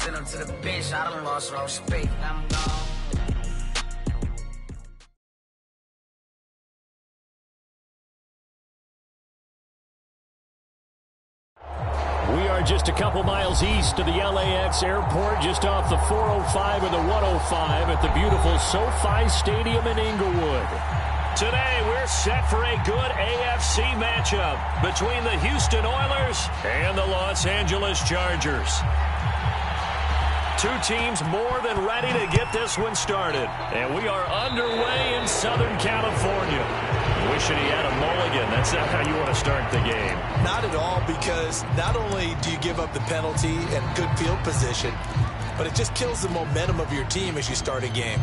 Send him to the bench, I done lost all respect. I'm gone. We are just a couple miles east of the LAX airport, just off the 405 and the 105 at the beautiful SoFi Stadium in Inglewood. Today, we're set for a good AFC matchup between the Houston Oilers and the Los Angeles Chargers. Two teams more than ready to get this one started. And we are underway in Southern California. Wishing he had a mulligan. That's not how you want to start the game. Not at all, because not only do you give up the penalty and good field position, but it just kills the momentum of your team as you start a game.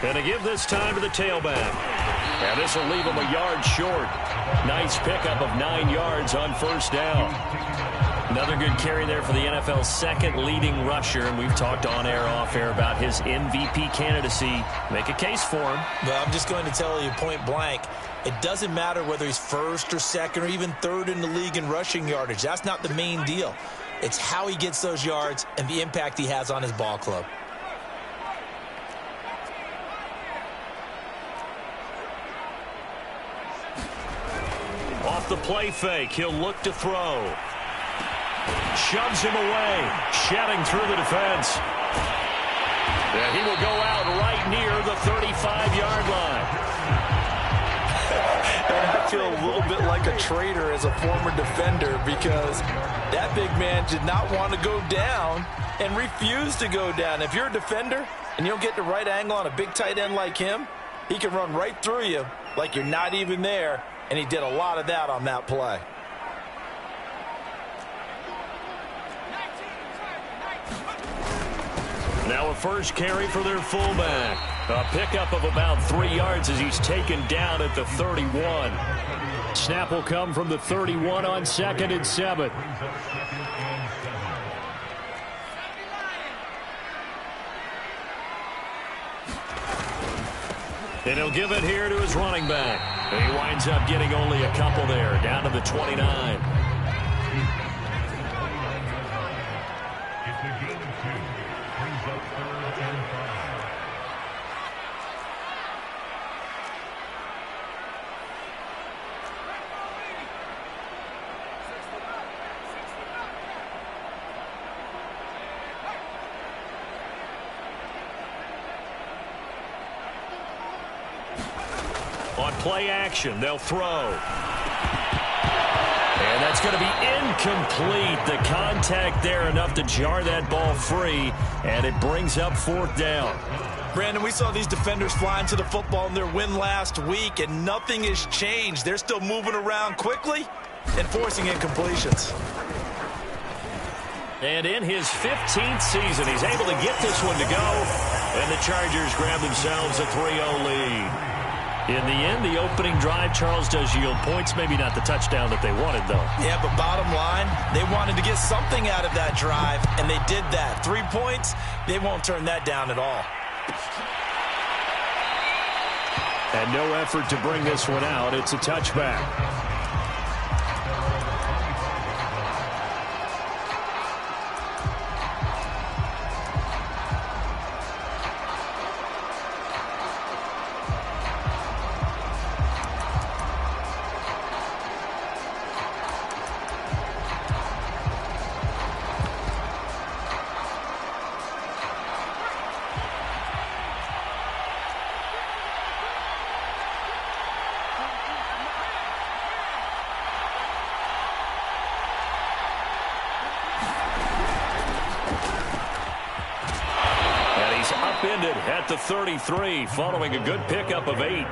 And to give this time to the tailback. And this will leave him a yard short. Nice pickup of 9 yards on first down. Another good carry there for the NFL's second leading rusher. And we've talked on air, off air about his MVP candidacy. Make a case for him. Well, I'm just going to tell you point blank, it doesn't matter whether he's first or second or even third in the league in rushing yardage. That's not the main deal. It's how he gets those yards and the impact he has on his ball club. Off the play fake, he'll look to throw. Shoves him away, shedding through the defense. And he will go out right near the 35-yard line. And I feel a little bit like a traitor as a former defender, because that big man did not want to go down and refused to go down. If you're a defender and you'll get the right angle on a big tight end like him, he can run right through you like you're not even there. And he did a lot of that on that play. Now a first carry for their fullback. A pickup of about 3 yards as he's taken down at the 31. Snap will come from the 31 on 2nd and 7. And he'll give it here to his running back. And he winds up getting only a couple there, down to the 29. On play action, they'll throw. And that's going to be incomplete. The contact there enough to jar that ball free, and it brings up 4th down. Brandon, we saw these defenders flying to the football in their win last week, and nothing has changed. They're still moving around quickly and forcing incompletions. And in his 15th season, he's able to get this one to go, and the Chargers grab themselves a 3-0 lead. In the end, the opening drive, Charles, does yield points. Maybe not the touchdown that they wanted, though. Yeah, but bottom line, they wanted to get something out of that drive, and they did that. 3 points, they won't turn that down at all. And no effort to bring this one out. It's a touchback. Upended at the 33 following a good pickup of 8.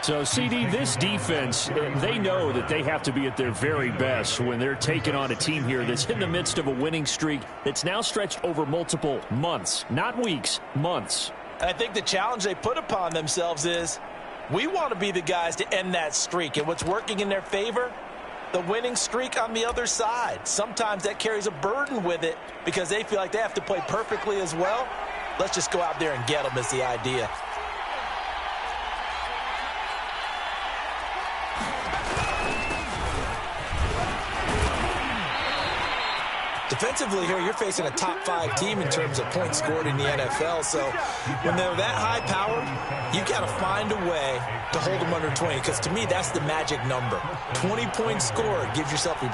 So, CD, this defense, they know that they have to be at their very best when they're taking on a team here that's in the midst of a winning streak that's now stretched over multiple months, not weeks, months. I think the challenge they put upon themselves is we want to be the guys to end that streak. And what's working in their favor? The winning streak on the other side. Sometimes that carries a burden with it because they feel like they have to play perfectly as well. Let's just go out there and get them is the idea. Defensively here, you're facing a top 5 team in terms of points scored in the NFL. So when they're that high powered, you got to find a way to hold them under 20. Because to me, that's the magic number. 20 points scored, you give yourself your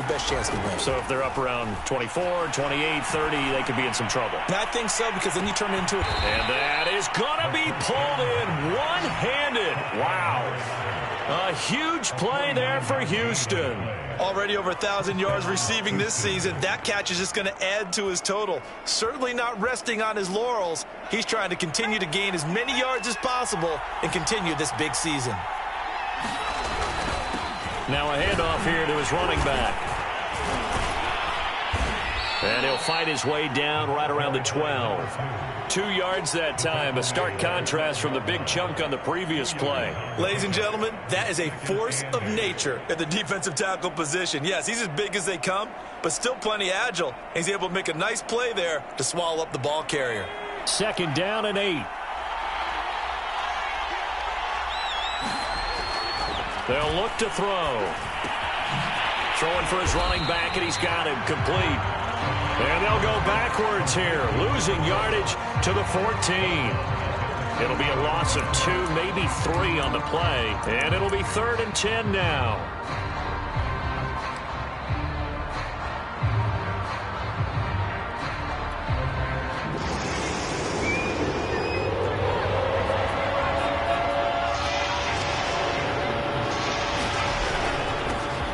best chance to win. So if they're up around 24, 28, 30, they could be in some trouble. I think so, because then you turn it into a... And that is going to be pulled in one-handed. Wow. A huge play there for Houston. Already over 1,000 yards receiving this season. That catch is just going to add to his total. Certainly not resting on his laurels. He's trying to continue to gain as many yards as possible and continue this big season. Now a handoff here to his running back. And he'll fight his way down right around the 12. 2 yards that time, a stark contrast from the big chunk on the previous play. Ladies and gentlemen, that is a force of nature at the defensive tackle position. Yes, he's as big as they come, but still plenty agile. He's able to make a nice play there to swallow up the ball carrier. 2nd down and 8. They'll look to throw. Throwing for his running back, and he's got him complete. And they'll go backwards here, losing yardage to the 14. It'll be a loss of 2, maybe 3 on the play, and it'll be 3rd and 10 now.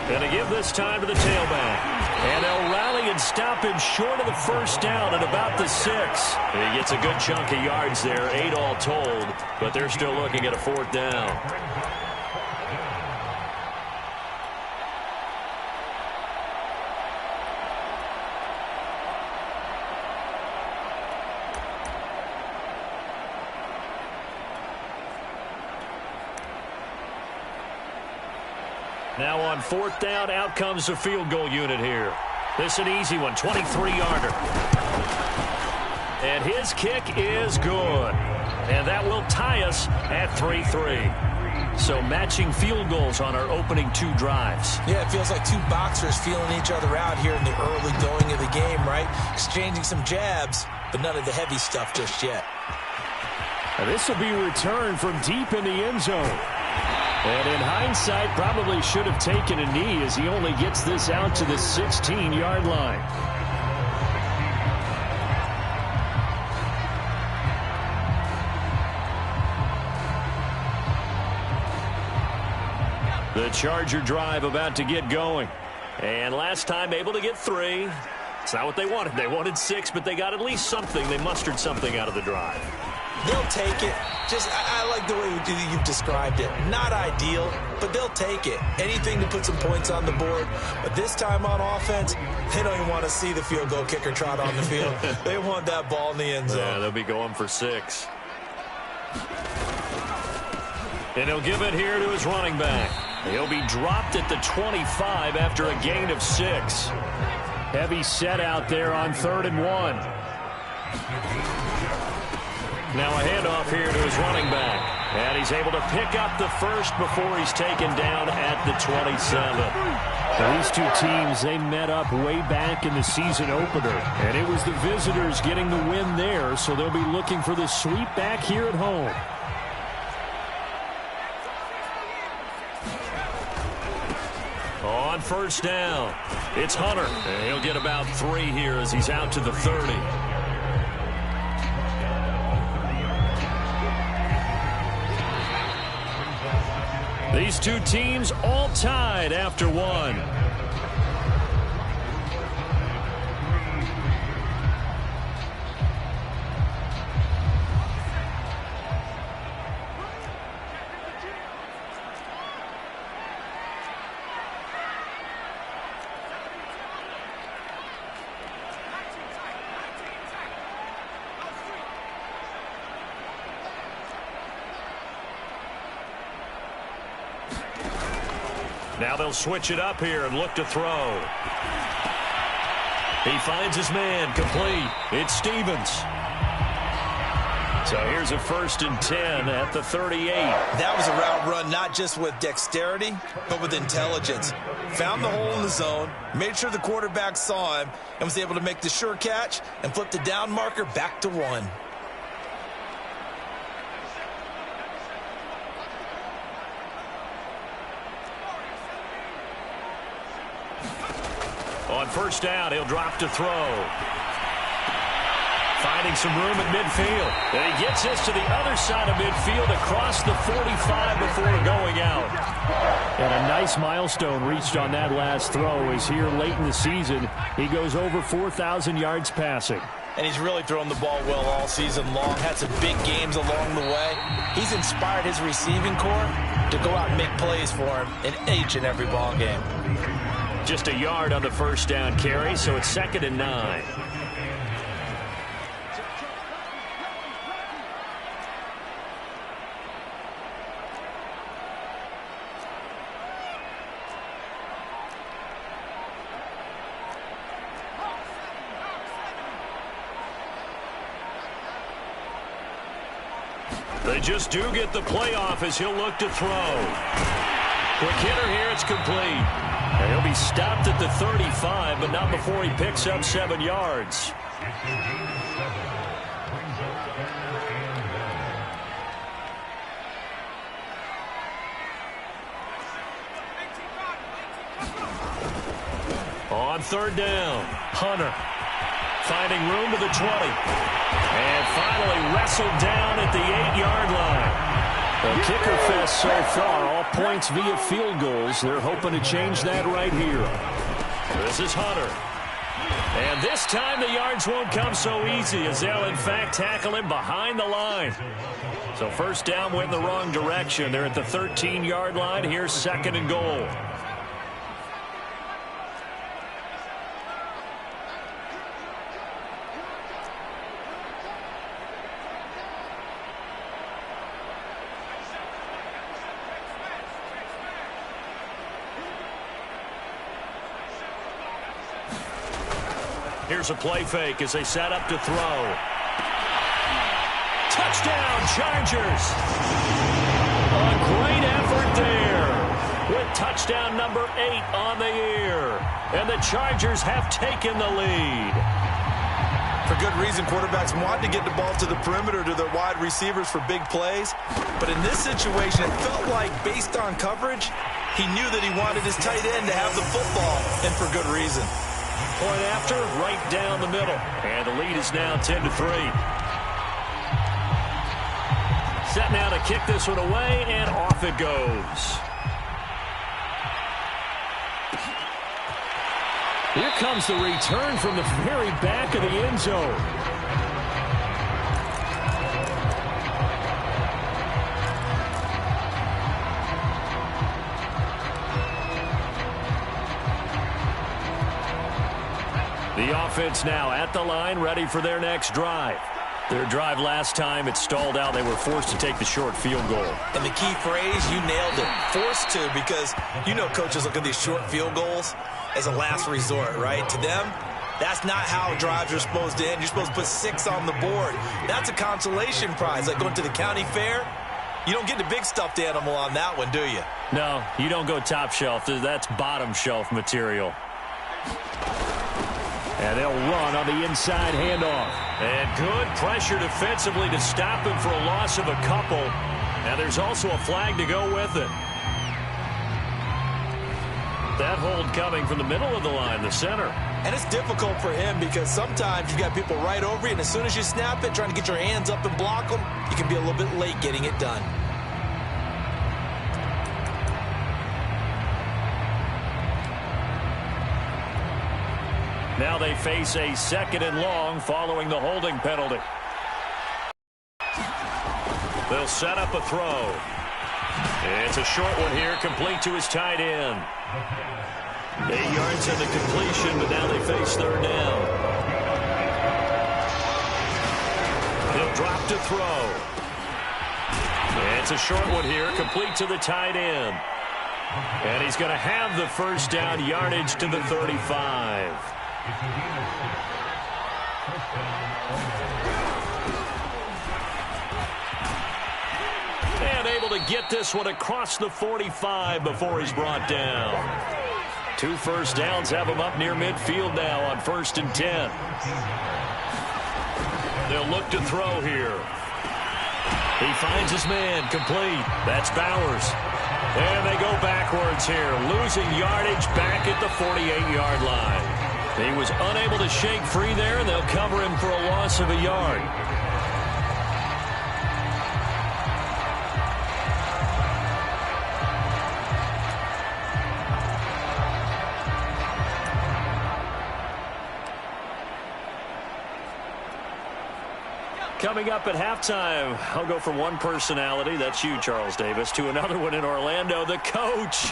Going to give this time to the tailback. And they'll rally and stop him short of the 1st down at about the 6. He gets a good chunk of yards there, 8 all told, but they're still looking at a 4th down. Now on 4th down, out comes the field goal unit here. This is an easy one, 23-yarder. And his kick is good. And that will tie us at 3-3. So matching field goals on our opening 2 drives. Yeah, it feels like 2 boxers feeling each other out here in the early going of the game, right? Exchanging some jabs, but none of the heavy stuff just yet. And this will be returned from deep in the end zone. And in hindsight, probably should have taken a knee as he only gets this out to the 16-yard line. The Charger drive about to get going. And last time able to get 3. It's not what they wanted. They wanted 6, but they got at least something. They mustered something out of the drive. They'll take it. I like the way you've described it. Not ideal, but they'll take it. Anything to put some points on the board. But this time on offense, they don't even want to see the field goal kicker trot on the field. They want that ball in the end zone. Yeah, they'll be going for 6. And he'll give it here to his running back. He'll be dropped at the 25 after a gain of 6. Heavy set out there on 3rd and 1. Now a handoff here to his running back. And he's able to pick up the 1st before he's taken down at the 27. Now these 2 teams, they met up way back in the season opener. And it was the visitors getting the win there, so they'll be looking for the sweep back here at home. On 1st down, it's Hunter. And he'll get about 3 here as he's out to the 30. These 2 teams all tied after 1. Now they'll switch it up here and look to throw. He finds his man, complete. It's Stevens. So here's a 1st and 10 at the 38. That was a route run not just with dexterity, but with intelligence. Found the hole in the zone, made sure the quarterback saw him, and was able to make the sure catch and flip the down marker back to 1. On 1st down, he'll drop to throw. Finding some room at midfield. And he gets this to the other side of midfield across the 45 before going out. And a nice milestone reached on that last throw is here late in the season. He goes over 4,000 yards passing. And he's really thrown the ball well all season long. Had some big games along the way. He's inspired his receiving corps to go out and make plays for him in each and every ball game. Just a yard on the 1st down carry, so it's 2nd and 9. They just do get the playoff as he'll look to throw. Quick hitter here, it's complete. And he'll be stopped at the 35, but not before he picks up 7 yards. On 3rd down, Hunter finding room to the 20. And finally wrestled down at the 8-yard line. A kicker fest so far, all points via field goals. They're hoping to change that right here. This is Hunter. And this time the yards won't come so easy as they'll in fact tackle him behind the line. So 1st down went in the wrong direction. They're at the 13-yard line. Here's 2nd and goal. Here's a play fake as they set up to throw. Touchdown, Chargers. A great effort there with touchdown number 8 on the year. And the Chargers have taken the lead. For good reason, quarterbacks want to get the ball to the perimeter to their wide receivers for big plays. But in this situation, it felt like based on coverage, he knew that he wanted his tight end to have the football, and for good reason. Point after, right down the middle. And the lead is now 10-3. Set now to kick this one away, and off it goes. Here comes the return from the very back of the end zone. The offense now at the line, ready for their next drive. Their drive last time, it stalled out. They were forced to take the short field goal. And the key phrase, you nailed it. Forced to, because you know coaches look at these short field goals as a last resort, right? To them, that's not how drives are supposed to end. You're supposed to put 6 on the board. That's a consolation prize, like going to the county fair. You don't get the big stuffed animal on that one, do you? No, you don't go top shelf. That's bottom shelf material. And they'll run on the inside handoff. And good pressure defensively to stop him for a loss of a couple. And there's also a flag to go with it. That hold coming from the middle of the line, the center. And it's difficult for him because sometimes you got people right over you, and as soon as you snap it, trying to get your hands up and block them, you can be a little bit late getting it done. Now they face a 2nd and long following the holding penalty. They'll set up a throw. It's a short one here, complete to his tight end. 8 yards in the completion, but now they face 3rd down. He'll drop to throw. It's a short one here, complete to the tight end. And he's going to have the 1st down, yardage to the 35. And able to get this one across the 45 before he's brought down. 2 first downs have him up near midfield now on 1st and 10. They'll look to throw here. He finds his man, complete. That's Bowers. And they go backwards here, losing yardage back at the 48-yard line. He was unable to shake free there, and they'll cover him for a loss of a yard. Coming up at halftime, I'll go from one personality, that's you, Charles Davis, to another one in Orlando, the coach.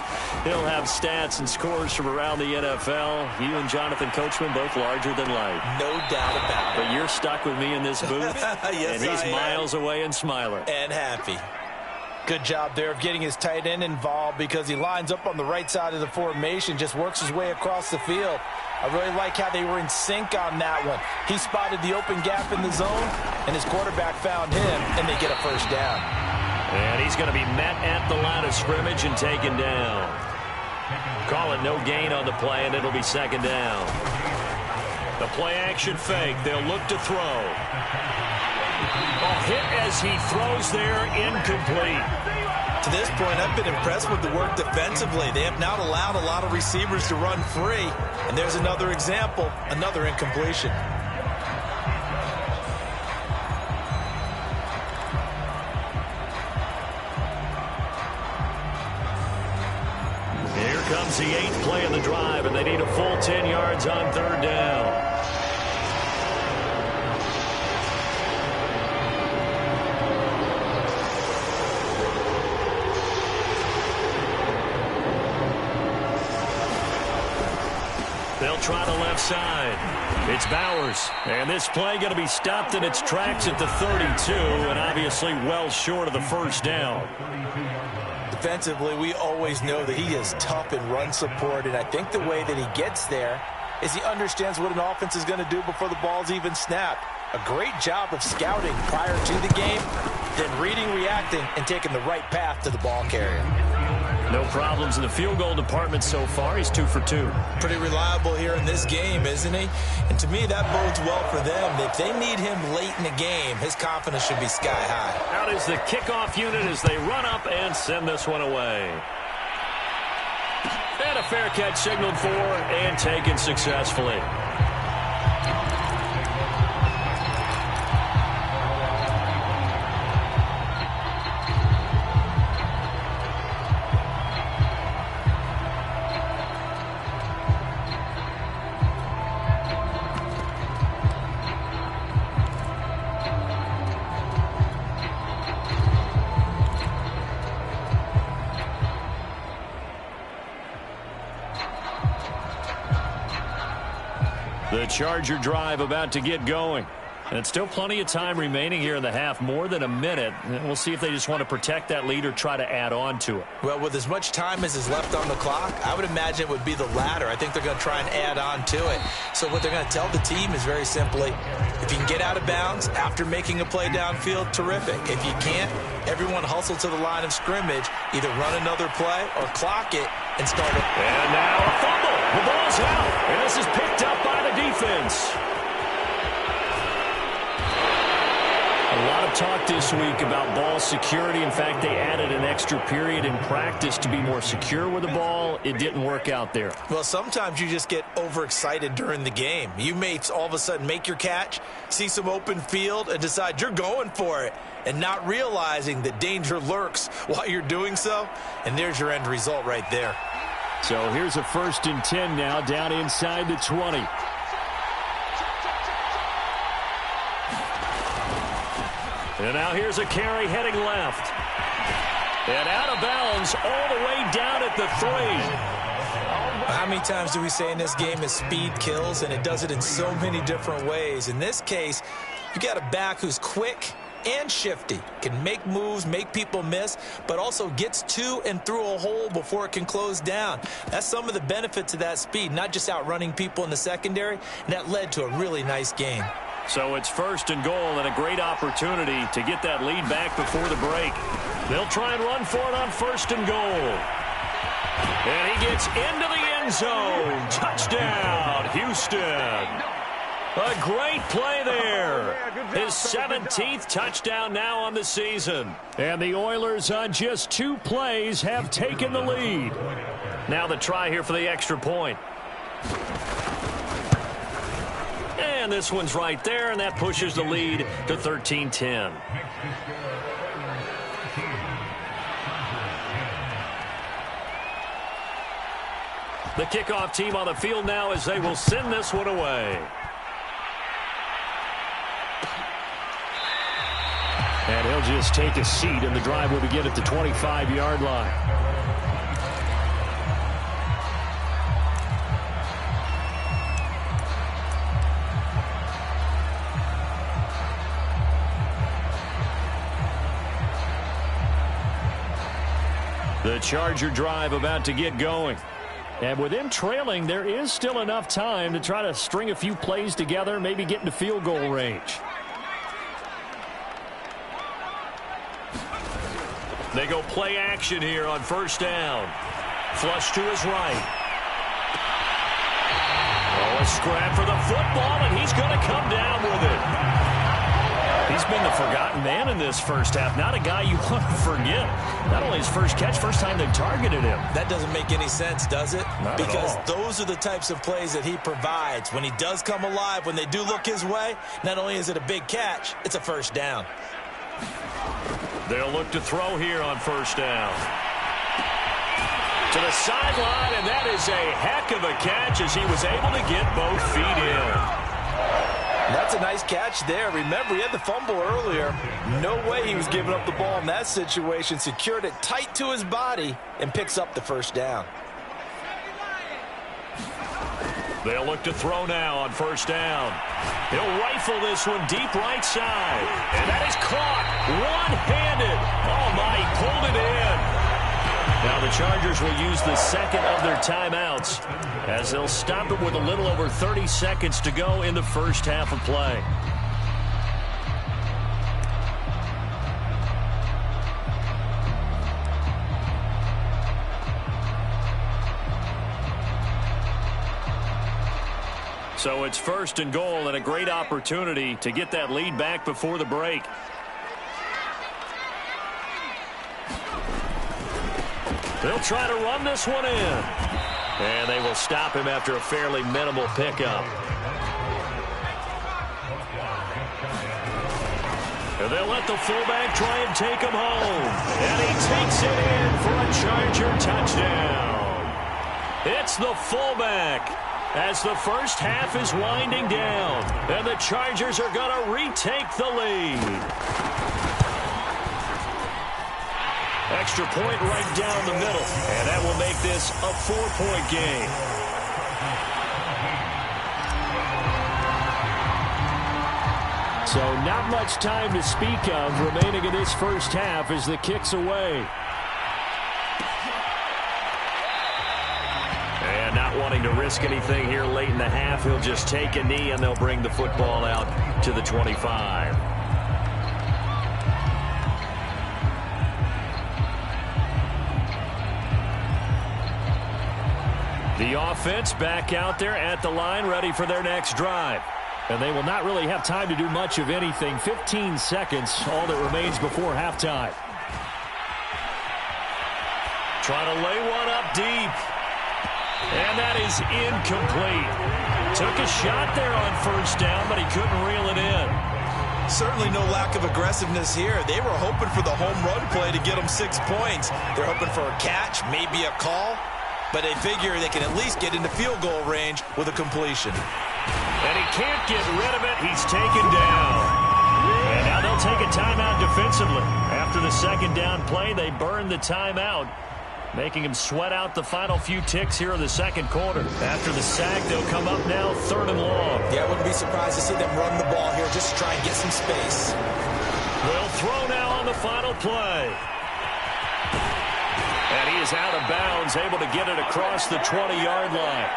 He'll have stats and scores from around the NFL. You and Jonathan Coachman, both larger than life. No doubt about it. But you're stuck with me in this booth, yes, and he's miles away and smiling. And happy. Good job there of getting his tight end involved because he lines up on the right side of the formation, just works his way across the field. I really like how they were in sync on that one. He spotted the open gap in the zone, and his quarterback found him, and they get a first down. And he's going to be met at the line of scrimmage and taken down. Call it no gain on the play, and it'll be 2nd down. The play action fake. They'll look to throw. Hit as he throws there, incomplete. To this point, I've been impressed with the work defensively. They have not allowed a lot of receivers to run free. And there's another example, another incompletion. Here comes the 8th play of the drive, and they need a full 10 yards on 3rd down. They'll try the left side. It's Bowers. And this play going to be stopped in its tracks at the 32, and obviously well short of the first down. Defensively, we always know that he is tough in run support, and I think the way that he gets there is he understands what an offense is going to do before the ball's even snapped. A great job of scouting prior to the game, then reading, reacting, and taking the right path to the ball carrier. No problems in the field goal department so far. He's 2 for 2. Pretty reliable here in this game, isn't he? And to me, that bodes well for them. If they need him late in the game, his confidence should be sky high. Out is the kickoff unit as they run up and send this one away. And a fair catch signaled for and taken successfully. The Charger drive about to get going. And still plenty of time remaining here in the half, more than a minute. We'll see if they just want to protect that lead or try to add on to it. Well, with as much time as is left on the clock, I would imagine it would be the latter. I think they're going to try and add on to it. So what they're going to tell the team is very simply, if you can get out of bounds after making a play downfield, terrific. If you can't, everyone hustle to the line of scrimmage, either run another play or clock it and start it. And now a fumble. The ball's out. And this is picked up by the defense. A lot of talk this week about ball security. In fact, they added an extra period in practice to be more secure with the ball. It didn't work out there. Well, sometimes you just get overexcited during the game. You may all of a sudden make your catch, see some open field, and decide you're going for it, and not realizing that danger lurks while you're doing so. And there's your end result right there. So here's a 1st and 10 now, down inside the 20. And now here's a carry heading left. And out of bounds all the way down at the 3. How many times do we say in this game that speed kills, and it does it in so many different ways? In this case, you got a back who's quick, and shifty. Can make moves, make people miss, but also gets to and through a hole before it can close down. That's some of the benefits of that speed, not just outrunning people in the secondary, and that led to a really nice game. So it's 1st and goal and a great opportunity to get that lead back before the break. They'll try and run for it on 1st and goal. And he gets into the end zone. Touchdown, Houston. A great play there. His 17th touchdown now on the season. And the Oilers on just 2 plays have taken the lead. Now the try here for the extra point. And this one's right there, and that pushes the lead to 13-10. The kickoff team on the field now as they will send this one away. And he'll just take a seat, and the drive will begin at the 25-yard line. The Charger drive about to get going. And with them trailing, there is still enough time to try to string a few plays together, maybe get into field goal range. They go play action here on 1st down. Flush to his right. Oh, a scrap for the football, and he's going to come down with it. He's been the forgotten man in this first half. Not a guy you want to forget. Not only his first catch, first time they've targeted him. That doesn't make any sense, does it? Not because at all. Those are the types of plays that he provides. When he does come alive, when they do look his way, not only is it a big catch, it's a 1st down. They'll look to throw here on 1st down. To the sideline, and that is a heck of a catch as he was able to get both feet in. That's a nice catch there. Remember, he had the fumble earlier. No way he was giving up the ball in that situation. Secured it tight to his body and picks up the 1st down. They'll look to throw now on 1st down. He'll rifle this one deep right side. And that is caught one-handed. Oh, my, he pulled it in. Now the Chargers will use the second of their timeouts as they'll stop it with a little over 30 seconds to go in the first half of play. So it's 1st and goal and a great opportunity to get that lead back before the break. They'll try to run this one in. And they will stop him after a fairly minimal pickup. And they'll let the fullback try and take him home. And he takes it in for a Charger touchdown. It's the fullback as the first half is winding down. And the Chargers are going to retake the lead. Extra point right down the middle, and that will make this a 4-point game. So not much time to speak of remaining in this first half as the kick's away. And not wanting to risk anything here late in the half, he'll just take a knee and they'll bring the football out to the 25. The offense back out there at the line, ready for their next drive. And they will not really have time to do much of anything. 15 seconds, all that remains before halftime. Trying to lay one up deep. And that is incomplete. Took a shot there on 1st down, but he couldn't reel it in. Certainly no lack of aggressiveness here. They were hoping for the home run play to get them 6 points. They're hoping for a catch, maybe a call. But they figure they can at least get into field goal range with a completion. And he can't get rid of it. He's taken down. And now they'll take a timeout defensively. After the 2nd down play, they burn the timeout, making him sweat out the final few ticks here in the 2nd quarter. After the sack, they'll come up now 3rd and long. Yeah, I wouldn't be surprised to see them run the ball here just to try and get some space. They'll throw now on the final play. And he is out of bounds, able to get it across the 20-yard line.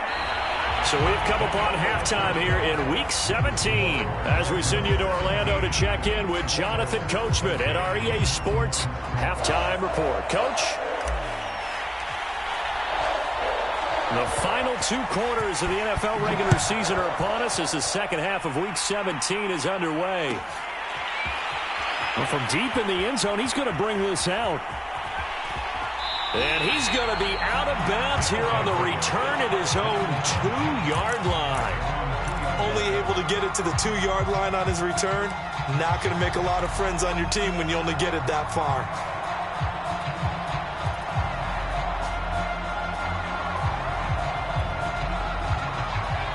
So we've come upon halftime here in Week 17 as we send you to Orlando to check in with Jonathan Coachman at our EA Sports Halftime Report. Coach? The final 2 quarters of the NFL regular season are upon us as the second half of Week 17 is underway. Well, from deep in the end zone, he's going to bring this out. And he's going to be out of bounds here on the return at his own 2-yard line. Only able to get it to the 2-yard line on his return. Not going to make a lot of friends on your team when you only get it that far.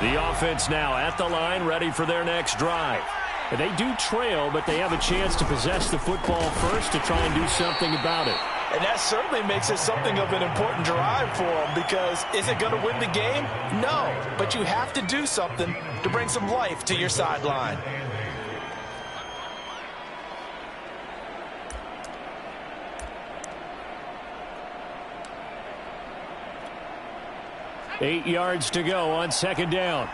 The offense now at the line, ready for their next drive. And they do trail, but they have a chance to possess the football first to try and do something about it. And that certainly makes it something of an important drive for them, because is it going to win the game? No, but you have to do something to bring some life to your sideline. Eight yards to go on second down.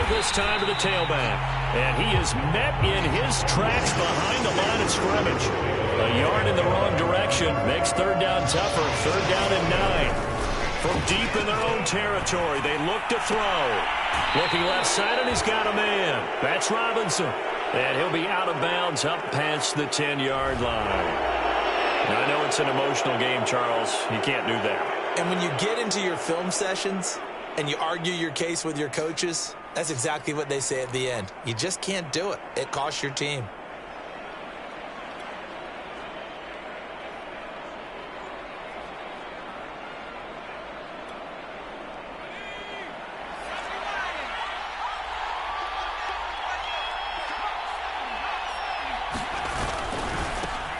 This time to the tailback, and he is met in his tracks behind the line of scrimmage. A yard in the wrong direction makes third down tougher. Third down and 9. From deep in their own territory, they look to throw. Looking left side, and he's got a man. That's Robinson, and he'll be out of bounds up past the 10-yard line. Now, I know it's an emotional game, Charles. You can't do that. And when you get into your film sessions and you argue your case with your coaches, that's exactly what they say at the end. You just can't do it. It costs your team.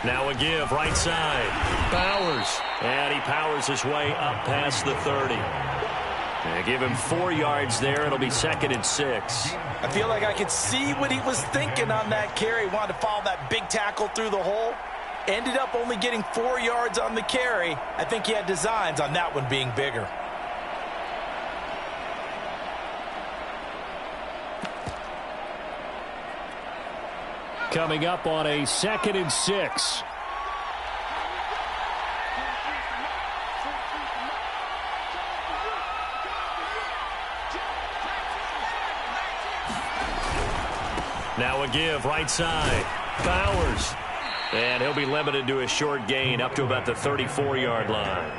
Now a give, right side. Bowers. And he powers his way up past the 30. And give him 4 yards there. It'll be 2nd and 6. I feel like I could see what he was thinking on that carry. Wanted to follow that big tackle through the hole. Ended up only getting 4 yards on the carry. I think he had designs on that one being bigger. Coming up on a 2nd and 6. Now a give, right side. Bowers. And he'll be limited to a short gain up to about the 34-yard line.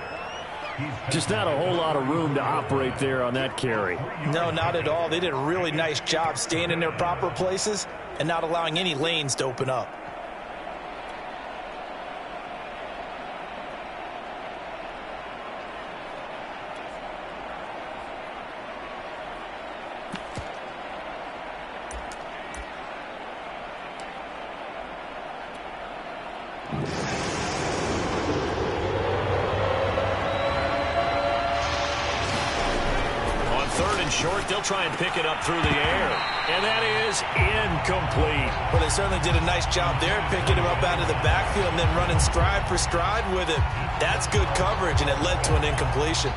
Just not a whole lot of room to operate there on that carry. No, not at all. They did a really nice job staying in their proper places and not allowing any lanes to open up. Short, they'll try and pick it up through the air. And that is incomplete. Well, they certainly did a nice job there, picking him up out of the backfield and then running stride for stride with it. That's good coverage, and it led to an incompletion.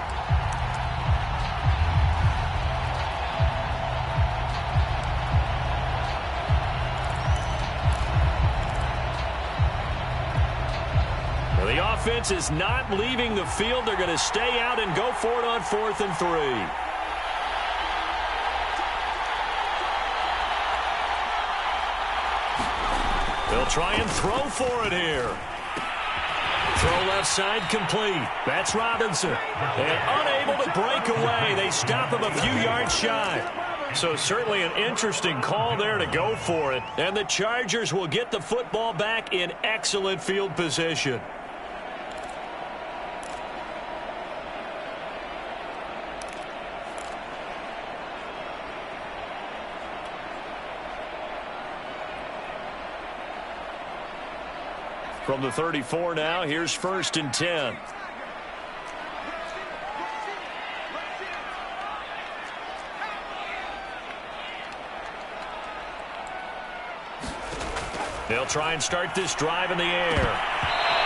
Well, the offense is not leaving the field. They're going to stay out and go for it on 4th and 3. They'll try and throw for it here. Throw left side complete. That's Robinson. And unable to break away. They stop him a few yards shy. So certainly an interesting call there to go for it. And the Chargers will get the football back in excellent field position. From the 34 now, here's 1st and 10. They'll try and start this drive in the air.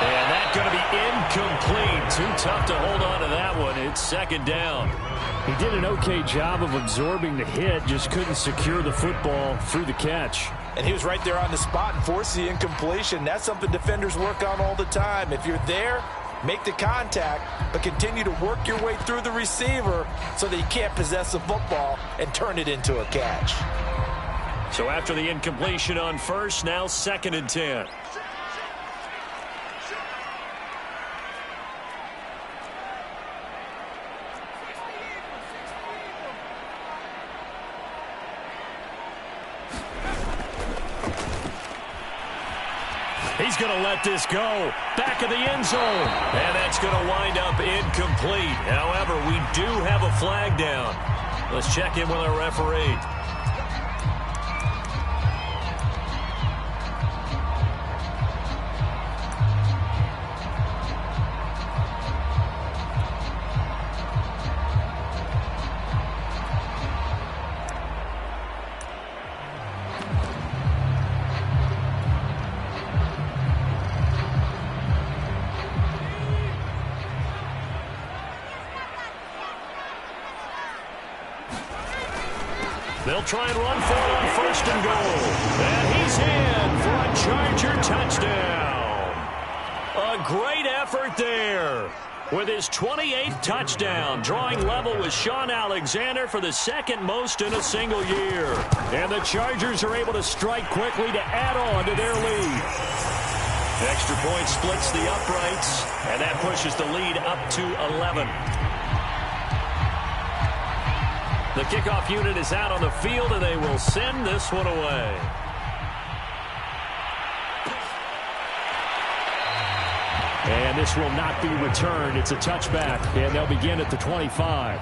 And that's going to be incomplete. Too tough to hold on to that one. It's second down. He did an okay job of absorbing the hit, just couldn't secure the football through the catch. And he was right there on the spot and forced the incompletion. That's something defenders work on all the time. If you're there, make the contact, but continue to work your way through the receiver so that you can't possess the football and turn it into a catch. So after the incompletion on first, now 2nd and 10. He's going to let this go. Back of the end zone. And that's going to wind up incomplete. However, we do have a flag down. Let's check in with our referee. They'll try and run for it on 1st and goal. And he's in for a Charger touchdown. A great effort there. With his 28th touchdown, drawing level with Sean Alexander for the 2nd most in a single year. And the Chargers are able to strike quickly to add on to their lead. Extra point splits the uprights, and that pushes the lead up to 11. The kickoff unit is out on the field, and they will send this one away. And this will not be returned. It's a touchback, and they'll begin at the 25.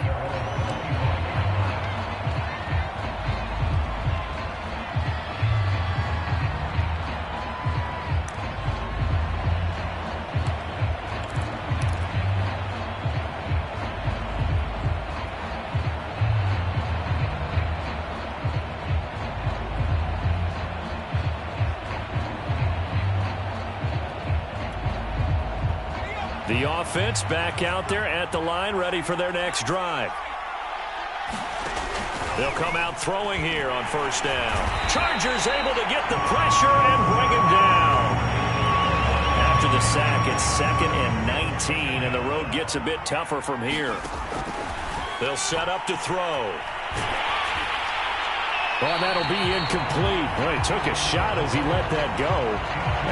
The offense back out there at the line, ready for their next drive. They'll come out throwing here on 1st down. Chargers able to get the pressure and bring him down. After the sack, it's 2nd and 19, and the road gets a bit tougher from here. They'll set up to throw. Well, that'll be incomplete. Well, he took a shot as he let that go.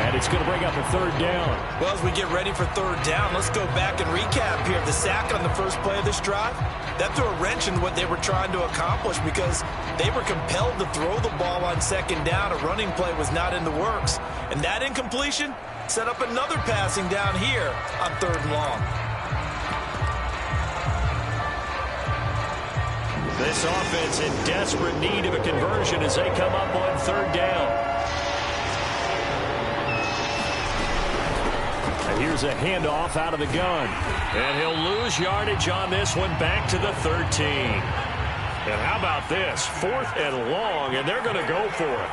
And it's going to bring up a 3rd down. Well, as we get ready for 3rd down, let's go back and recap here. The sack on the first play of this drive, that threw a wrench in what they were trying to accomplish because they were compelled to throw the ball on 2nd down. A running play was not in the works. And that incompletion set up another passing down here on 3rd and long. This offense in desperate need of a conversion as they come up on 3rd down. And here's a handoff out of the gun. And he'll lose yardage on this one back to the 13. And how about this? 4th and long, and they're going to go for it.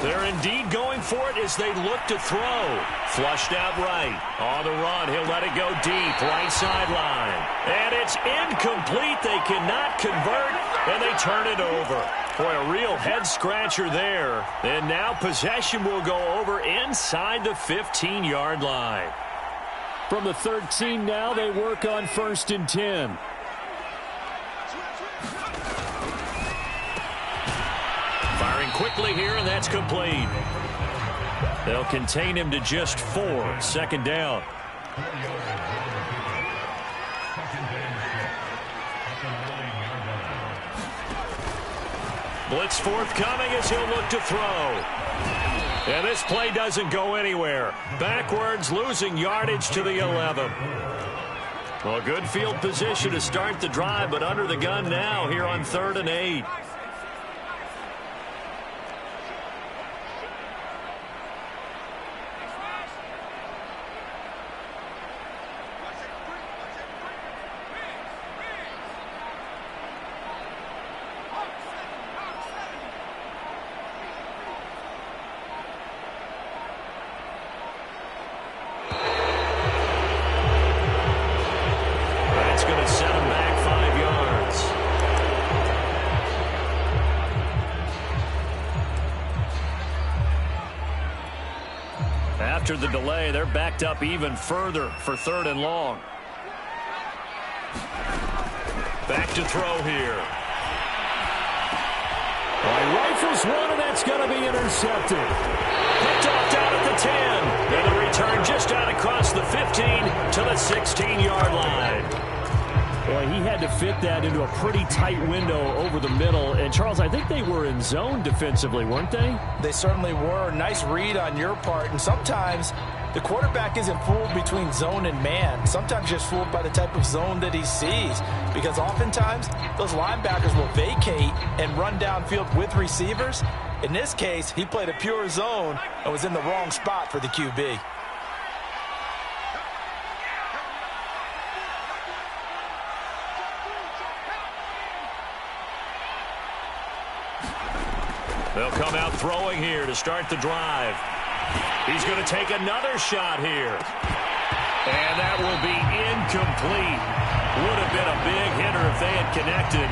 They're indeed going for it as they look to throw. Flushed out right. On the run, he'll let it go deep. Right sideline. And it's incomplete. They cannot convert, and they turn it over. Boy, a real head-scratcher there. And now possession will go over inside the 15-yard line. From the 13 now, they work on 1st and 10. Firing quickly here, and that's complete. They'll contain him to just 4. 2nd down. Blitz forthcoming as he'll look to throw. And this play doesn't go anywhere. Backwards, losing yardage to the 11. Well, good field position to start the drive, but under the gun now here on 3rd and 8. after the delay, they're backed up even further for 3rd and long. Back to throw here. He rifles one, and that's going to be intercepted. Picked off down at the 10. And the return just out across the 15 to the 16-yard line. Boy, he had to fit that into a pretty tight window over the middle. And, Charles, I think they were in zone defensively, weren't they? They certainly were. Nice read on your part. And sometimes the quarterback isn't fooled between zone and man. Sometimes just fooled by the type of zone that he sees. Because oftentimes, those linebackers will vacate and run downfield with receivers. In this case, he played a pure zone and was in the wrong spot for the QB. They'll come out throwing here to start the drive. He's going to take another shot here. And that will be incomplete. Would have been a big hitter if they had connected.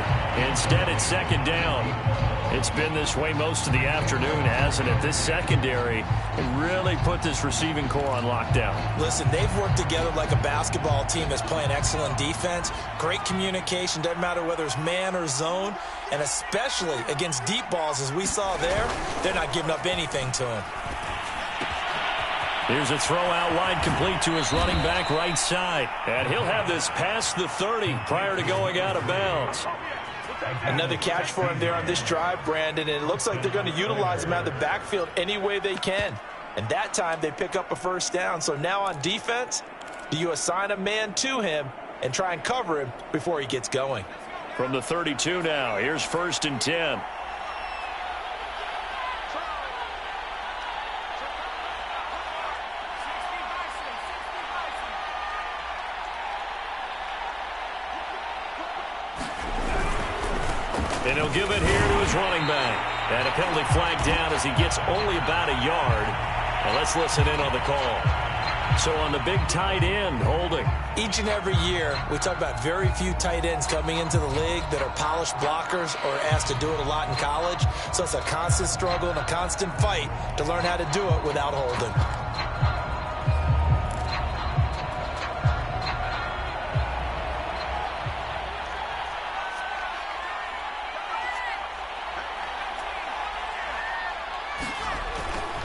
Instead, it's 2nd down. It's been this way most of the afternoon, hasn't it? This secondary really put this receiving core on lockdown. Listen, they've worked together like a basketball team that's playing excellent defense. Great communication, doesn't matter whether it's man or zone. And especially against deep balls, as we saw there, they're not giving up anything to him. Here's a throw out wide, complete to his running back right side. And he'll have this past the 30 prior to going out of bounds. Another catch for him there on this drive, Brandon, and it looks like they're going to utilize him out of the backfield any way they can. And that time they pick up a 1st down. So now on defense, do you assign a man to him and try and cover him before he gets going? From the 32 now, here's 1st and 10. And he'll give it here to his running back. And a penalty flag down as he gets only about a yard. Now let's listen in on the call. So on the big tight end, holding. Each and every year, we talk about very few tight ends coming into the league that are polished blockers or asked to do it a lot in college. So it's a constant struggle and a constant fight to learn how to do it without holding.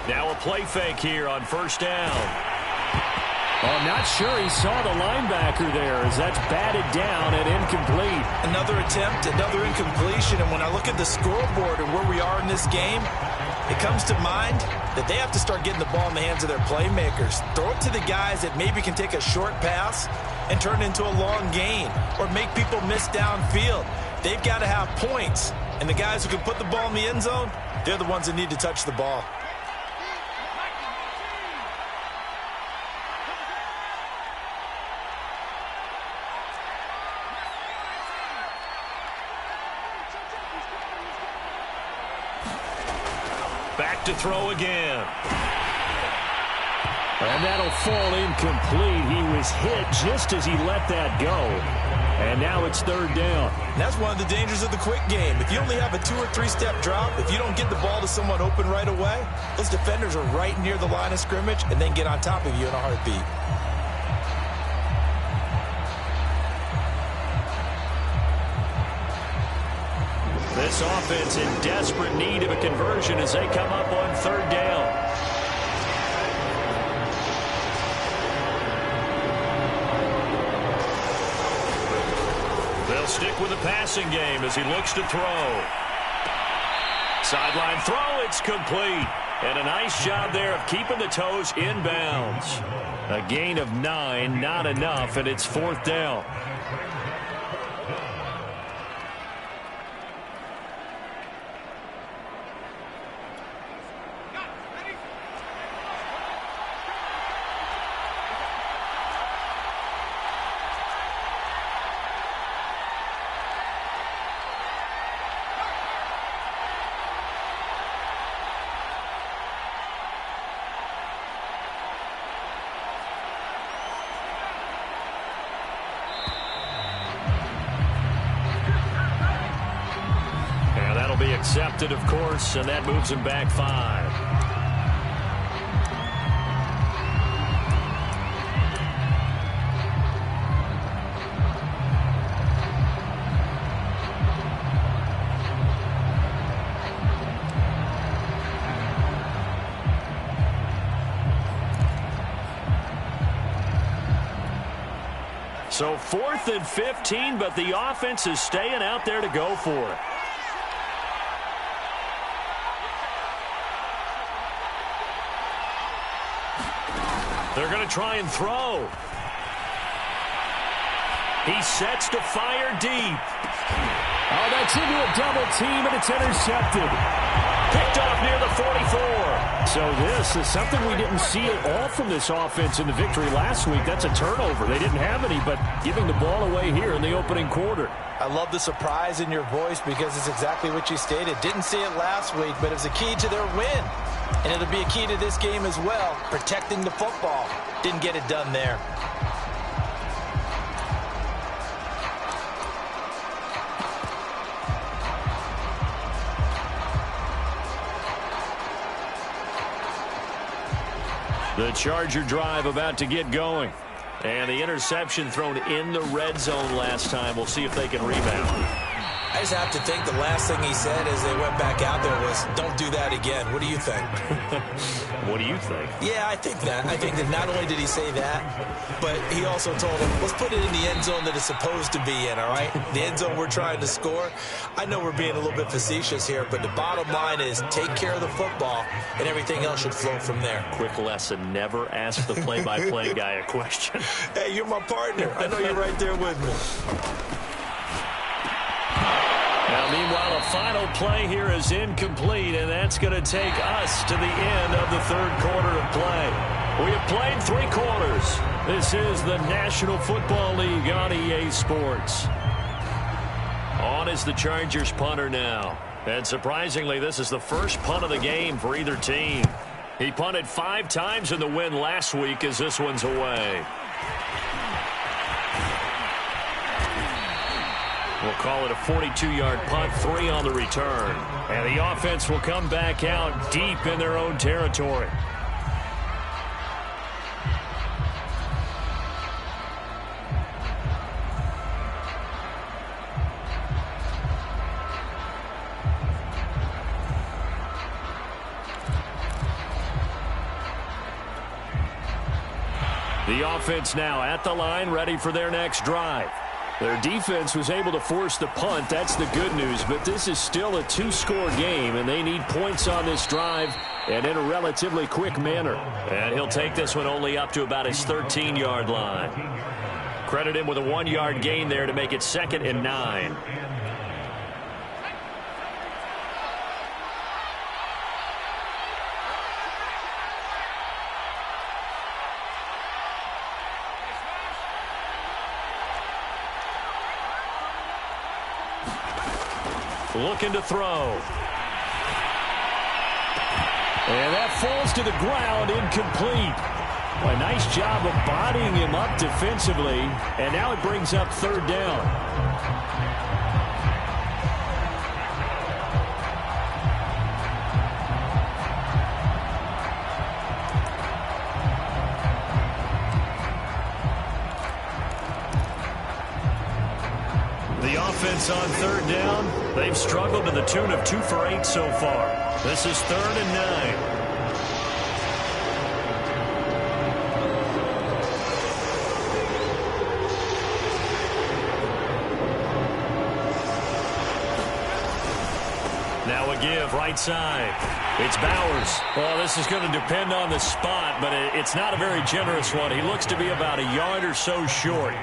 Now a play fake here on 1st down. I'm not sure he saw the linebacker there as that's batted down and incomplete. Another attempt, another incompletion, and when I look at the scoreboard and where we are in this game, it comes to mind that they have to start getting the ball in the hands of their playmakers. Throw it to the guys that maybe can take a short pass and turn it into a long gain or make people miss downfield. They've got to have points, and the guys who can put the ball in the end zone, they're the ones that need to touch the ball. Back to throw again. And that'll fall incomplete. He was hit just as he let that go. And now it's 3rd down. And that's one of the dangers of the quick game. If you only have a 2- or 3-step drop, if you don't get the ball to someone open right away, those defenders are right near the line of scrimmage and then get on top of you in a heartbeat. This offense in desperate need of a conversion as they come up on 3rd down. They'll stick with the passing game as he looks to throw. Sideline throw, it's complete. And a nice job there of keeping the toes inbounds. A gain of 9, not enough, and it's 4th down. Accepted, of course, and that moves him back 5. So 4th and 15, but the offense is staying out there to go for it. They're going to try and throw. He sets to fire deep. Oh, that's into a double team, and it's intercepted. Picked off near the 44. So this is something we didn't see at all from this offense in the victory last week. That's a turnover. They didn't have any, but giving the ball away here in the opening quarter. I love the surprise in your voice because it's exactly what you stated. Didn't see it last week, but it was a key to their win. And it'll be a key to this game as well, protecting the football. Didn't get it done there. The Charger drive about to get going. And the interception thrown in the red zone last time. We'll see if they can rebound. I just have to think the last thing he said as they went back out there was, don't do that again. What do you think? What do you think? Yeah, I think that. I think that not only did he say that, but he also told him, let's put it in the end zone that it's supposed to be in, all right? The end zone we're trying to score. I know we're being a little bit facetious here, but the bottom line is take care of the football, and everything else should flow from there. Quick lesson, never ask the play-by-play guy a question. Hey, you're my partner. I know you're right there with me. Now, meanwhile, a final play here is incomplete, and that's going to take us to the end of the third quarter of play. We have played 3 quarters. This is the National Football League on EA Sports. On is the Chargers punter now. And surprisingly, this is the first punt of the game for either team. He punted 5 times in the win last week as this one's away. We'll call it a 42-yard punt, 3 on the return. And the offense will come back out deep in their own territory. The offense now at the line, ready for their next drive. Their defense was able to force the punt. That's the good news, but this is still a 2-score game, and they need points on this drive and in a relatively quick manner. And he'll take this one only up to about his 13-yard line. Credit him with a 1-yard gain there to make it 2nd and 9. Looking to throw. And that falls to the ground, incomplete. A nice job of bodying him up defensively, and now it brings up 3rd down. The offense on 3rd down, they've struggled to the tune of 2 for 8 so far. This is 3rd and 9. Now a give right side. It's Bowers. Well, this is going to depend on the spot, but it's not a very generous one. He looks to be about a yard or so short.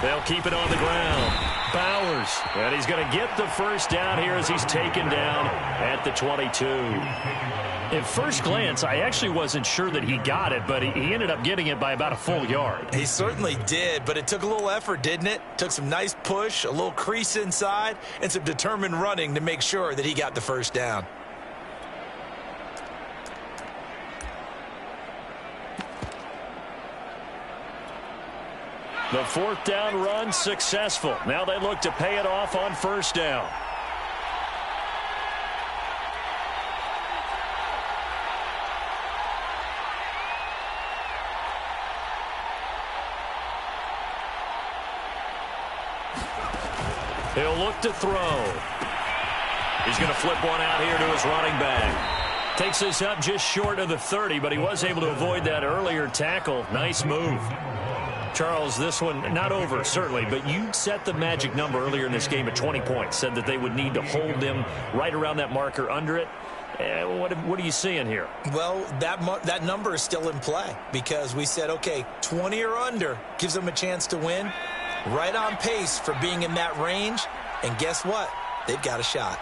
They'll keep it on the ground. Bowers. And he's going to get the first down here as he's taken down at the 22. At first glance, I actually wasn't sure that he got it, but he ended up getting it by about a full yard. He certainly did, but it took a little effort, didn't it? Took some nice push, a little crease inside, and some determined running to make sure that he got the first down. The 4th down run successful. Now they look to pay it off on 1st down. He'll look to throw. He's going to flip one out here to his running back. Takes this up just short of the 30, but he was able to avoid that earlier tackle. Nice move. Charles, this one not over, certainly, but you set the magic number earlier in this game at 20 points. Said that they would need to hold them right around that marker under it. What are you seeing here? Well, that number is still in play because we said, okay, 20 or under gives them a chance to win. Right on pace for being in that range. And guess what? They've got a shot.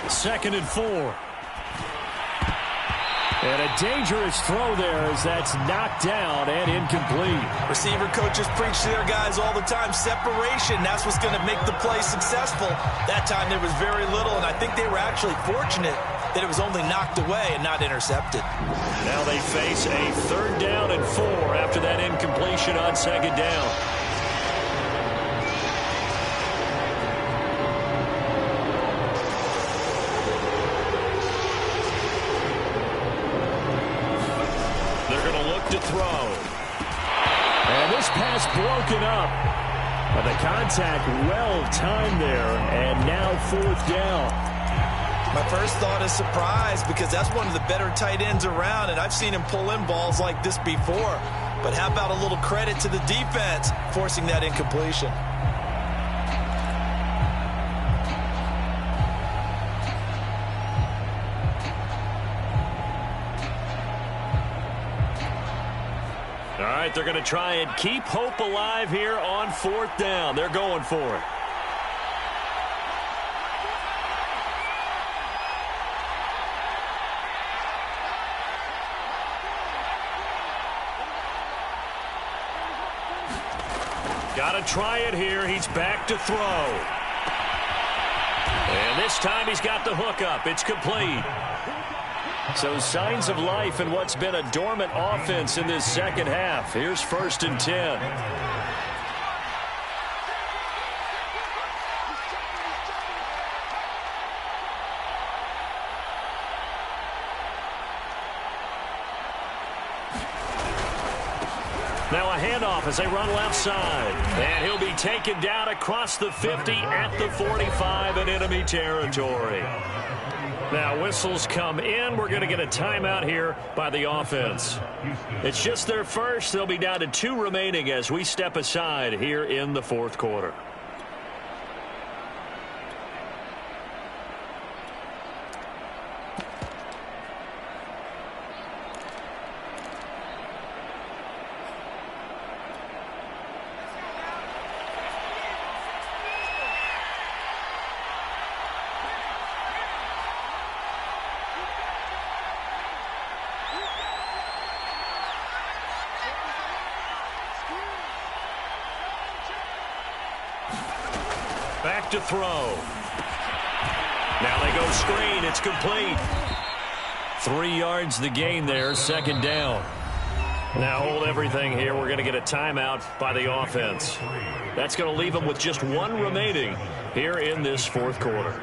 Second and 4. And a dangerous throw there as that's knocked down and incomplete. Receiver coaches preach to their guys all the time. Separation, that's what's going to make the play successful. That time there was very little, and I think they were actually fortunate that it was only knocked away and not intercepted. Now they face a 3rd down and 4 after that incompletion on 2nd down. To throw. And this pass broken up. But the contact well timed there. And now 4th down. My first thought is surprise because that's one of the better tight ends around, and I've seen him pull in balls like this before. But how about a little credit to the defense forcing that incompletion? All right, they're going to try and keep hope alive here on 4th down. They're going for it. Got to try it here. He's back to throw. And this time he's got the hook up. It's complete. So signs of life in what's been a dormant offense in this second half. Here's 1st and 10. Now a handoff as they run left side. And he'll be taken down across the 50 at the 45 in enemy territory. Now, whistles come in. We're going to get a timeout here by the offense. It's just their first. They'll be down to 2 remaining as we step aside here in the 4th quarter. Back to throw. Now they go screen. It's complete. 3 yards the gain there. 2nd down. Now hold everything here. We're going to get a timeout by the offense. That's going to leave them with just 1 remaining here in this 4th quarter.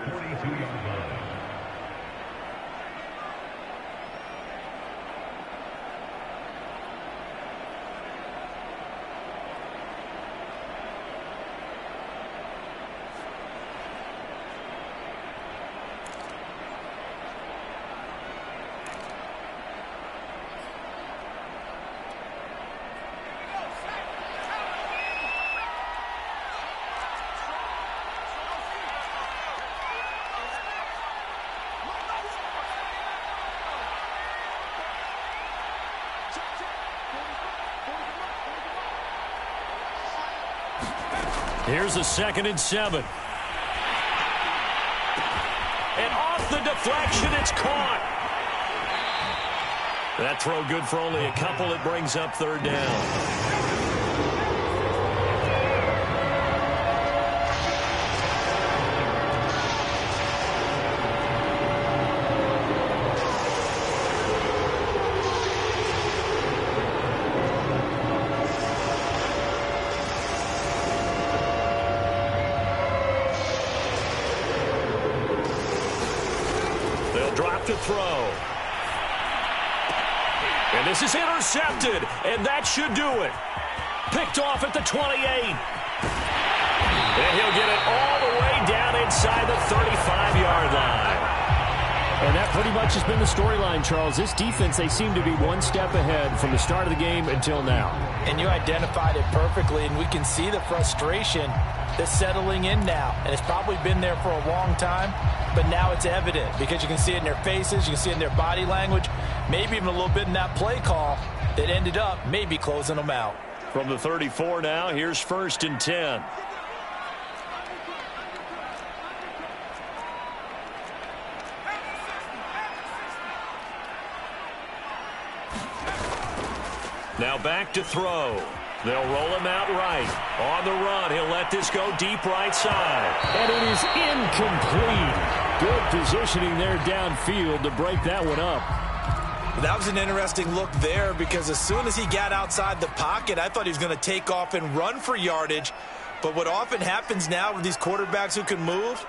Here's a 2nd and 7. And off the deflection, it's caught. That throw good for only a couple. It brings up 3rd down. To throw. And this is intercepted, and that should do it. picked off at the 28. And he'll get it all the way down inside the 35-yard line. And that pretty much has been the storyline, Charles. This defense, they seem to be one step ahead from the start of the game until now. And you identified it perfectly, and we can see the frustration that's settling in now. And it's probably been there for a long time, but now it's evident because you can see it in their faces, you can see it in their body language, maybe even a little bit in that play call that ended up maybe closing them out. From the 34 now, here's 1st and 10. Now back to throw. They'll roll him out right. On the run, he'll let this go deep right side. And it is incomplete. Good positioning there downfield to break that one up. That was an interesting look there because as soon as he got outside the pocket, I thought he was going to take off and run for yardage. But what often happens now with these quarterbacks who can move,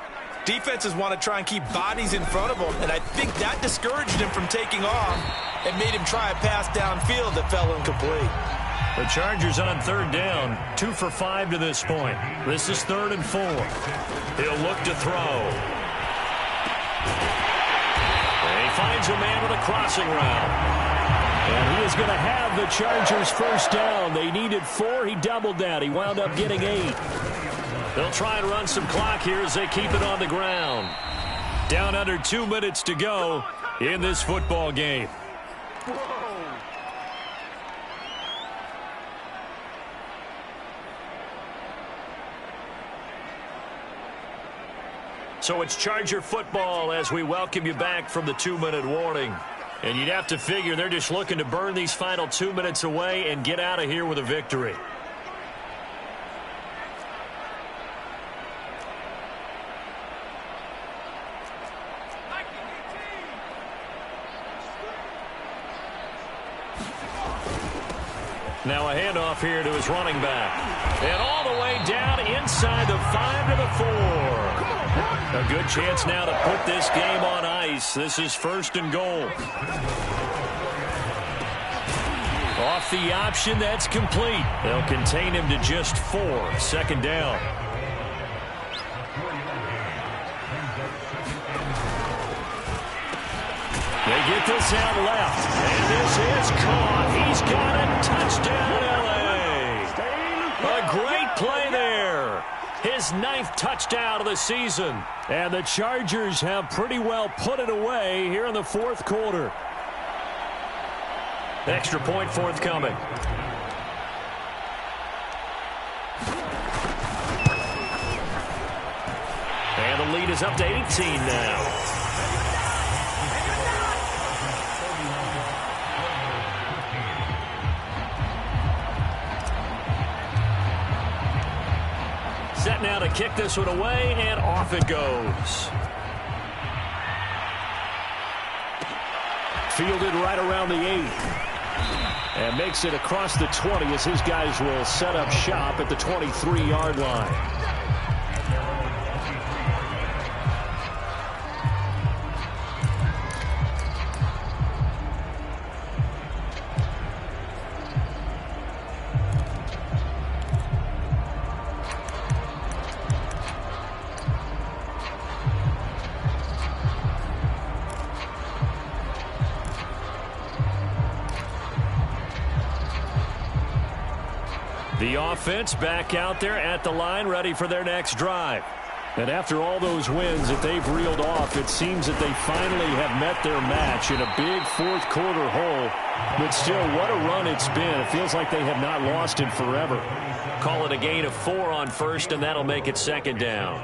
defenses want to try and keep bodies in front of them. And I think that discouraged him from taking off and made him try a pass downfield that fell incomplete. The Chargers on 3rd down, 2 for 5 to this point. This is 3rd and 4. He'll look to throw. And he finds a man with a crossing route. And he is going to have the Chargers 1st down. They needed 4. He doubled that. He wound up getting 8. They'll try and run some clock here as they keep it on the ground. Down under 2 minutes to go in this football game. So it's Charger football as we welcome you back from the 2-minute warning. And you'd have to figure they're just looking to burn these final 2 minutes away and get out of here with a victory. Now a handoff here to his running back. And all the way down inside the 5 to the 4. A good chance now to put this game on ice. This is 1st and goal. Off the option, that's complete. They'll contain him to just 4. 2nd down. They get this out left. And this is caught. He's got a touchdown, L.A. A great play there. His 9th touchdown of the season. And the Chargers have pretty well put it away here in the 4th quarter. Extra point forthcoming. And the lead is up to 18 now. Set now to kick this one away, and off it goes. Fielded right around the 8. And makes it across the 20 as his guys will set up shop at the 23-yard line. The offense back out there at the line, ready for their next drive. And after all those wins that they've reeled off, it seems that they finally have met their match in a big 4th quarter hole. But still, what a run it's been. It feels like they have not lost it forever. Call it a gain of 4 on 1st, and that'll make it 2nd down.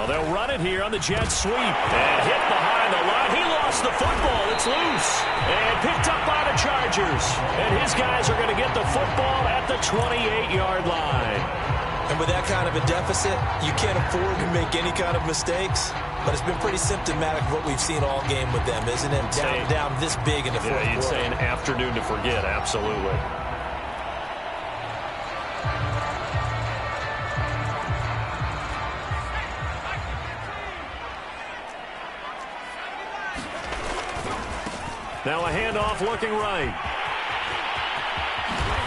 They'll run it here on the jet sweep. And hit behind the line. He lost the football. It's loose. And picked up by the Chargers. And his guys are going to get the football at the 28-yard line. And with that kind of a deficit, you can't afford to make any kind of mistakes. But it's been pretty symptomatic of what we've seen all game with them, isn't it? Down this big in the 4th quarter. You'd say an afternoon to forget. Absolutely. Now a handoff looking right.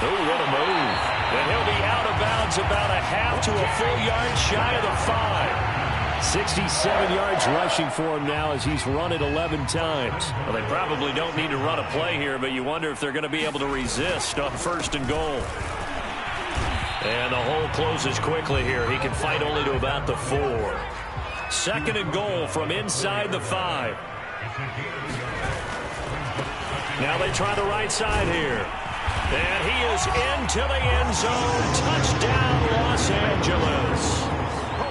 Oh, what a move. And he'll be out of bounds about a half to a full yard shy of the 5. 67 yards rushing for him now as he's run it 11 times. Well, they probably don't need to run a play here, but you wonder if they're going to be able to resist on 1st and goal. And the hole closes quickly here. He can fight only to about the 4. 2nd and goal from inside the 5. Now they try the right side here. And he is into the end zone. Touchdown, Los Angeles.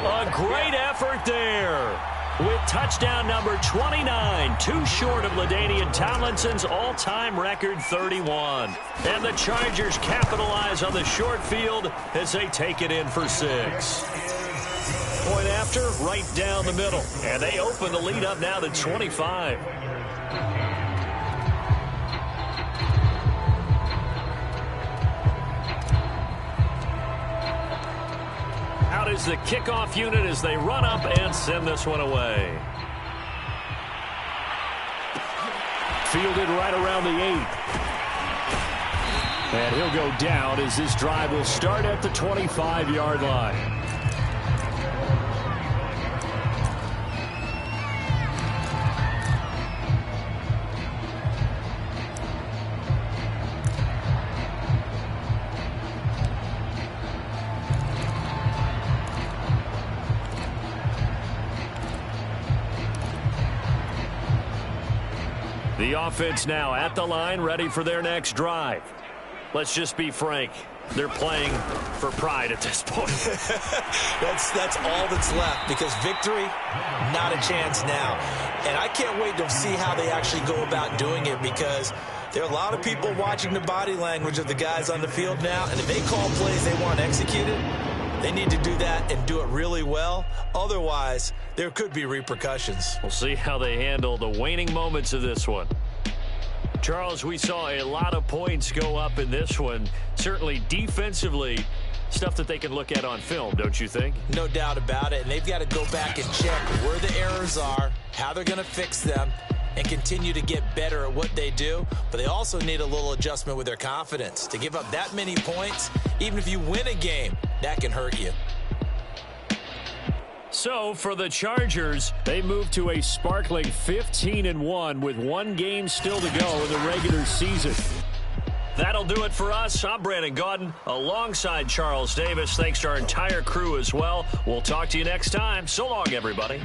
A great effort there with touchdown number 29, too short of LaDainian Tomlinson's all-time record 31. And the Chargers capitalize on the short field as they take it in for 6. Point after, right down the middle. And they open the lead up now to 25. Out is the kickoff unit as they run up and send this one away. Fielded right around the 8. And he'll go down as this drive will start at the 25-yard line. The offense now at the line, ready for their next drive. Let's just be frank. They're playing for pride at this point. That's all that's left, because victory, not a chance now. And I can't wait to see how they actually go about doing it, because there are a lot of people watching the body language of the guys on the field now, and if they call plays they want executed, they need to do that and do it really well. Otherwise, there could be repercussions. We'll see how they handle the waning moments of this one. Charles, we saw a lot of points go up in this one. Certainly defensively, stuff that they can look at on film, don't you think? No doubt about it. And they've got to go back and check where the errors are, how they're going to fix them, and continue to get better at what they do. But they also need a little adjustment with their confidence. To give up that many points, even if you win a game, that can hurt you. So for the Chargers, they move to a sparkling 15-1 with 1 game still to go in the regular season. That'll do it for us. I'm Brandon Gaudin alongside Charles Davis. Thanks to our entire crew as well. We'll talk to you next time. So long, everybody.